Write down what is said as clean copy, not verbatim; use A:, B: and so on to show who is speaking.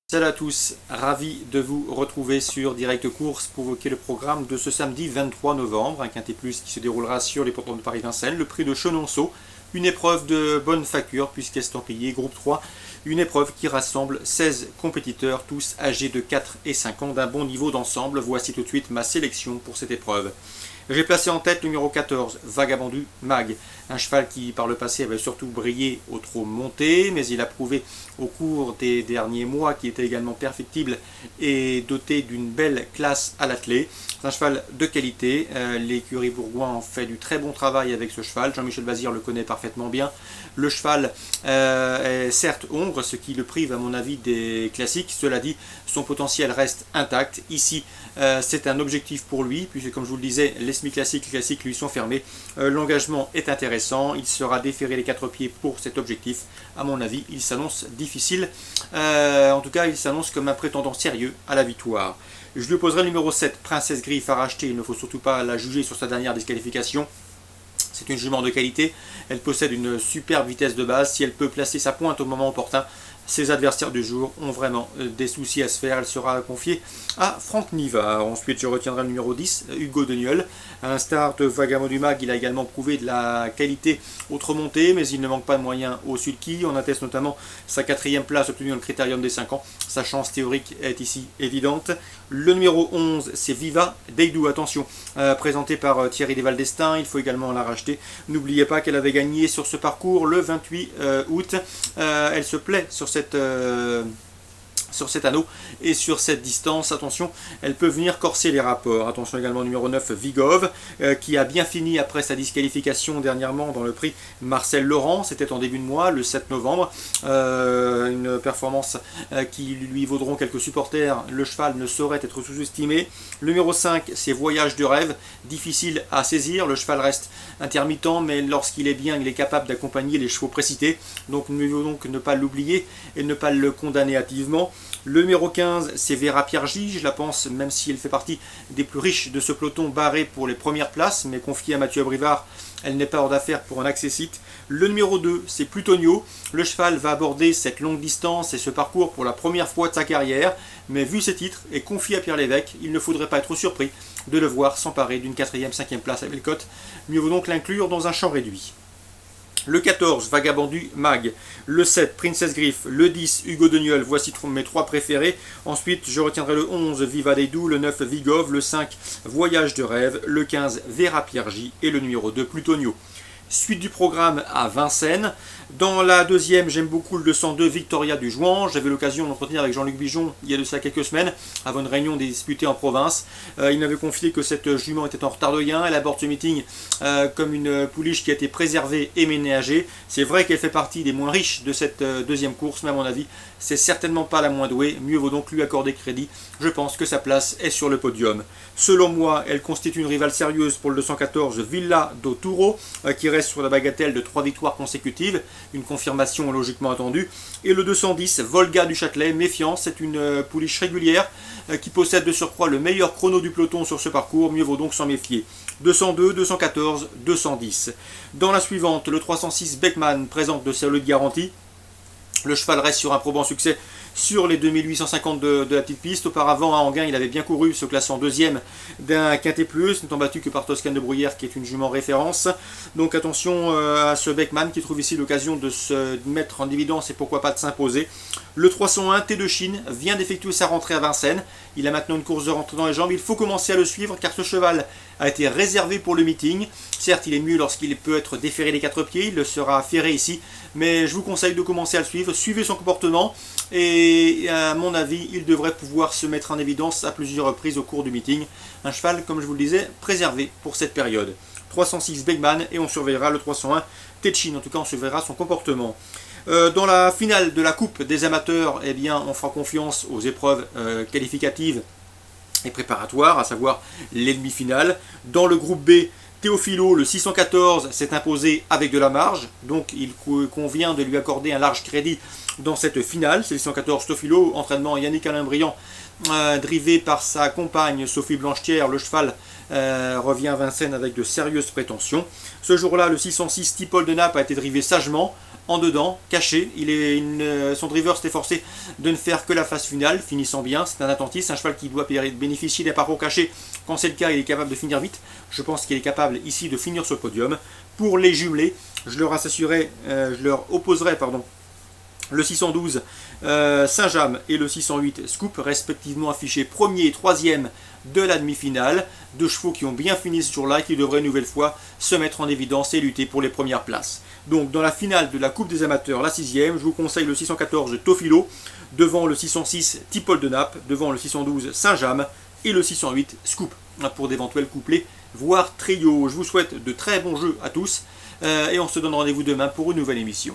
A: Salut à tous, ravi de vous retrouver sur Direct Course pour évoquer le programme de ce samedi 23 novembre, un quintet plus qui se déroulera sur les pontons de Paris-Vincennes, le prix de Chenonceau, une épreuve de bonne facture puisqu'estampillé groupe 3, une épreuve qui rassemble 16 compétiteurs, tous âgés de 4 et 5 ans d'un bon niveau d'ensemble. Voici tout de suite ma sélection pour cette épreuve. J'ai placé en tête le numéro 14, Vagabond du Mag, un cheval qui par le passé avait surtout brillé au trot monté, mais il a prouvé au cours des derniers mois qu'il était également perfectible et doté d'une belle classe à l'attelé. C'est un cheval de qualité, l'écurie Bourgoin en fait du très bon travail avec ce cheval, Jean-Michel Bazir le connaît parfaitement bien. Le cheval est certes hongre, ce qui le prive à mon avis des classiques, cela dit, son potentiel reste intact. Ici, c'est un objectif pour lui, puisque comme je vous le disais, les semi-classiques et classiques lui sont fermés. L'engagement est intéressant, il sera déféré les 4 pieds pour cet objectif. À mon avis, il s'annonce difficile. En tout cas, il s'annonce comme un prétendant sérieux à la victoire. Je lui opposerai le numéro 7, Princesse Griffe à racheter. Il ne faut surtout pas la juger sur sa dernière disqualification. C'est une jument de qualité, elle possède une superbe vitesse de base. Si elle peut placer sa pointe au moment opportun, ses adversaires du jour ont vraiment des soucis à se faire. Elle sera confiée à Franck Nivard. Ensuite, je retiendrai le numéro 10, Hugo Deniol. Un star de Vagabond du Mag, il a également prouvé de la qualité autre montée, mais il ne manque pas de moyens au sulky. On atteste notamment sa 4e place obtenue dans le critérium des 5 ans. Sa chance théorique est ici évidente. Le numéro 11, c'est Viva Deidou. Attention, présenté par Thierry Desvaldestins, il faut également la racheter. N'oubliez pas qu'elle avait gagné sur ce parcours le 28 août. Elle se plaît sur cet anneau et sur cette distance. Attention, elle peut venir corser les rapports. Attention également au numéro 9, Vigov, qui a bien fini après sa disqualification dernièrement dans le prix Marcel Laurent. C'était en début de mois, le 7 novembre. Une performance qui lui vaudront quelques supporters. Le cheval ne saurait être sous-estimé. Le numéro 5, c'est Voyage de rêve, difficile à saisir. Le cheval reste intermittent, mais lorsqu'il est bien, il est capable d'accompagner les chevaux précités. Donc nous devons donc ne pas l'oublier et ne pas le condamner hâtivement. Le numéro 15, c'est Vera Piergi, je la pense, même si elle fait partie des plus riches de ce peloton barré pour les premières places, mais confiée à Mathieu Abrivard, elle n'est pas hors d'affaire pour un accessite. Le numéro 2, c'est Plutonio. Le cheval va aborder cette longue distance et ce parcours pour la première fois de sa carrière, mais vu ses titres et confié à Pierre Lévesque, il ne faudrait pas être surpris de le voir s'emparer d'une 4e, 5e place à Bellecote. Mieux vaut donc l'inclure dans un champ réduit. Le 14, Vagabond du Mag. Le 7, Princesse Griffe. Le 10, Hugo Deniol. Voici mes 3 préférés. Ensuite, je retiendrai le 11, Viva Deidou. Le 9, Vigov. Le 5, Voyage de rêve. Le 15, Vera Piergi. Et le numéro 2, Plutonio. Suite du programme à Vincennes. Dans la deuxième, j'aime beaucoup le 202 Victoria du Jouan. J'avais l'occasion d'entretenir avec Jean-Luc Bijon il y a de ça quelques semaines, avant une réunion disputée en province. Il m'avait confié que cette jument était en retard de gain. Elle aborde ce meeting comme une pouliche qui a été préservée et ménagée. C'est vrai qu'elle fait partie des moins riches de cette deuxième course, mais à mon avis, c'est certainement pas la moins douée. Mieux vaut donc lui accorder crédit. Je pense que sa place est sur le podium. Selon moi, elle constitue une rivale sérieuse pour le 214 Villa do Touro, qui reste sur la bagatelle de 3 victoires consécutives. Une confirmation logiquement attendue. Et le 210, Volga du Châtelet, méfiance, c'est une pouliche régulière qui possède de surcroît le meilleur chrono du peloton sur ce parcours, mieux vaut donc s'en méfier. 202, 214, 210. Dans la suivante, le 306 Beckman présente de solides garanties. Le cheval reste sur un probant succès sur les 2850 de la petite piste. Auparavant, à Anguin, il avait bien couru, se classant 2e d'un quintet plus, n'étant battu que par Toscane de Bruyère, qui est une jument référence. Donc attention à ce Beckman qui trouve ici l'occasion de se mettre en évidence et pourquoi pas de s'imposer. Le 301 T de Chine vient d'effectuer sa rentrée à Vincennes. Il a maintenant une course de rentrée dans les jambes. Il faut commencer à le suivre car ce cheval a été réservé pour le meeting. Certes, il est mieux lorsqu'il peut être déféré les 4 pieds. Il le sera ferré ici. Mais je vous conseille de commencer à le suivre. Suivez son comportement. Et à mon avis, il devrait pouvoir se mettre en évidence à plusieurs reprises au cours du meeting. Un cheval, comme je vous le disais, préservé pour cette période. 306 Beckman et on surveillera le 301 Tetchin. En tout cas, on surveillera son comportement. Dans la finale de la Coupe des amateurs, eh bien, on fera confiance aux épreuves qualificatives et préparatoires, à savoir les demi-finales. Dans le groupe B, Théophilo, le 614, s'est imposé avec de la marge, donc il convient de lui accorder un large crédit dans cette finale. C'est le 614 Tofilo, entraînement Yannick Alain-Briand, drivé par sa compagne Sophie Blanchetière. Le cheval revient à Vincennes avec de sérieuses prétentions. Ce jour-là, le 606 Tipol de Naples a été drivé sagement, en dedans, caché. Son driver s'était forcé de ne faire que la phase finale, finissant bien. C'est un attentiste, un cheval qui doit bénéficier d'un parcours caché. Quand c'est le cas, il est capable de finir vite. Je pense qu'il est capable ici de finir ce podium. Pour les jumelés, je leur opposerai le 612 Saint-James et le 608 Scoop, respectivement affichés premier et troisième de la demi-finale. Deux chevaux qui ont bien fini ce jour-là et qui devraient une nouvelle fois se mettre en évidence et lutter pour les premières places. Donc dans la finale de la Coupe des Amateurs, la 6e, je vous conseille le 614 Tofilo, devant le 606 Tipol de Naples, devant le 612 Saint-James et le 608 Scoop, pour d'éventuels couplets, voire trio. Je vous souhaite de très bons jeux à tous et on se donne rendez-vous demain pour une nouvelle émission.